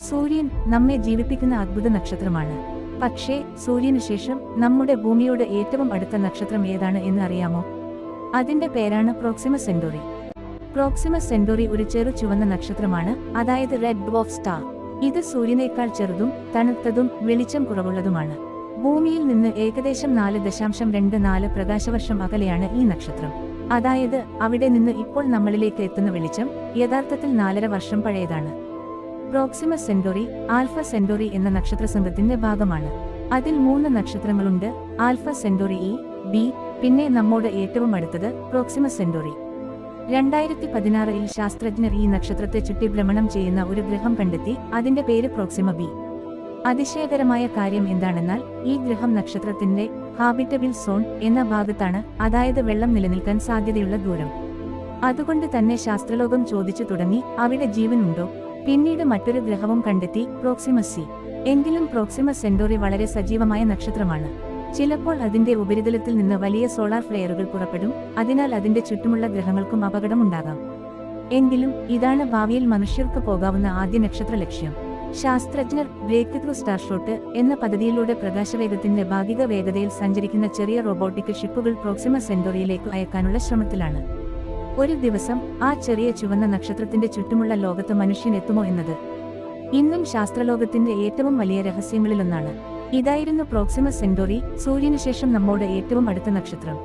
സൂര്യൻ നമ്മെ ജീവിപ്പിക്കുന്ന അദ്ഭുത നക്ഷത്രമാണ്. പക്ഷേ സൂര്യനു ശേഷം നമ്മുടെ ഭൂമിയോട് ഏറ്റവും അടുത്ത നക്ഷത്രം ഏതാണ് എന്ന് അറിയാമോ? അതിന്റെ പേരാണ് പ്രോക്സിമ സെന്റോറി. പ്രോക്സിമ സെന്റോറി ഒരു ചെറു ചുവന്ന നക്ഷത്രമാണ്, അതായത് റെഡ് ഡ്വാർഫ് സ്റ്റാർ. ഇത് സൂര്യനേക്കാൾ ചെറുതും തണുത്തതും വെളിച്ചം കുറവുള്ളതുമാണ്. ഭൂമിയിൽ നിന്ന് ഏകദേശം 4.24 പ്രകാശവർഷം അകലെയാണ് ഈ നക്ഷത്രം. അതായത് അവിടെ നിന്ന് ഇപ്പോൾ നമ്മളിലേക്ക് എത്തുന്ന വെളിച്ചം യഥാർത്ഥത്തിൽ 4.5 വർഷം പഴയതാണ്. പ്രോക്സിമ സെന്റോറി ആൽഫ സെന്റോറി എന്ന നക്ഷത്രസംഘത്തിന്റെ ഭാഗമാണ്. അതിൽ 3 നക്ഷത്രങ്ങളുണ്ട്: ആൽഫ സെന്റോറി ഇ, ബി, പിന്നെ നമ്മോട് ഏറ്റവും അടുത്തത് പ്രോക്സിമ സെന്റോറി. 2016-ൽ ശാസ്ത്രജ്ഞർ ഈ നക്ഷത്രത്തെ ചുറ്റി ഭ്രമണം ചെയ്യുന്ന ഒരു ഗ്രഹം കണ്ടെത്തി. അതിന്റെ പേര് പ്രോക്സിമ ബി. അതിശയകരമായ കാര്യം എന്താണെന്നാൽ ഈ ഗ്രഹം നക്ഷത്രത്തിന്റെ ഹാബിറ്റബിൾ സോൺ എന്ന ഭാഗത്താണ്, അതായത് വെള്ളം നിലനിൽക്കാൻ സാധ്യതയുള്ള ദൂരം. അതുകൊണ്ട് തന്നെ ശാസ്ത്രലോകം ചോദിച്ചു തുടങ്ങി, അവിടെ ജീവനുണ്ടോ? പിന്നീട് മറ്റൊരു ഗ്രഹവും കണ്ടെത്തി, പ്രോക്സിമ സി. എങ്കിലും പ്രോക്സിമ സെന്റോറി വളരെ സജീവമായ നക്ഷത്രമാണ്. ചിലപ്പോൾ അതിന്റെ ഉപരിതലത്തിൽ നിന്ന് വലിയ സോളാർ ഫ്ലെയറുകൾ പുറപ്പെടും, അതിനാൽ അതിന്റെ ചുറ്റുമുള്ള ഗ്രഹങ്ങൾക്കും അപകടമുണ്ടാകാം. എങ്കിലും ഇതാണ് ഭാവിയിൽ മനുഷ്യർക്ക് പോകാവുന്ന ആദ്യ നക്ഷത്ര ലക്ഷ്യം. ശാസ്ത്രജ്ഞർ ബ്രേക്ക് ത്രൂ സ്റ്റാർഷോട്ട് എന്ന പദ്ധതിയിലൂടെ പ്രകാശവേഗത്തിന്റെ ഭാഗിക വേഗതയിൽ സഞ്ചരിക്കുന്ന ചെറിയ റോബോട്ടിക് ഷിപ്പുകൾ പ്രോക്സിമ സെന്റോറിയിലേക്ക് അയക്കാനുള്ള ശ്രമത്തിലാണ്. ഒരു ദിവസം ആ ചെറിയ ചുവന്ന നക്ഷത്രത്തിന്റെ ചുറ്റുമുള്ള ലോകത്ത് മനുഷ്യൻ എത്തുമോ എന്നത് ഇന്നും ശാസ്ത്രലോകത്തിന്റെ ഏറ്റവും വലിയ രഹസ്യങ്ങളിലൊന്നാണ്. ഇതായിരുന്നു പ്രോക്സിമ സെന്റോറി, സൂര്യനു ശേഷം നമ്മോട് ഏറ്റവും അടുത്ത നക്ഷത്രം.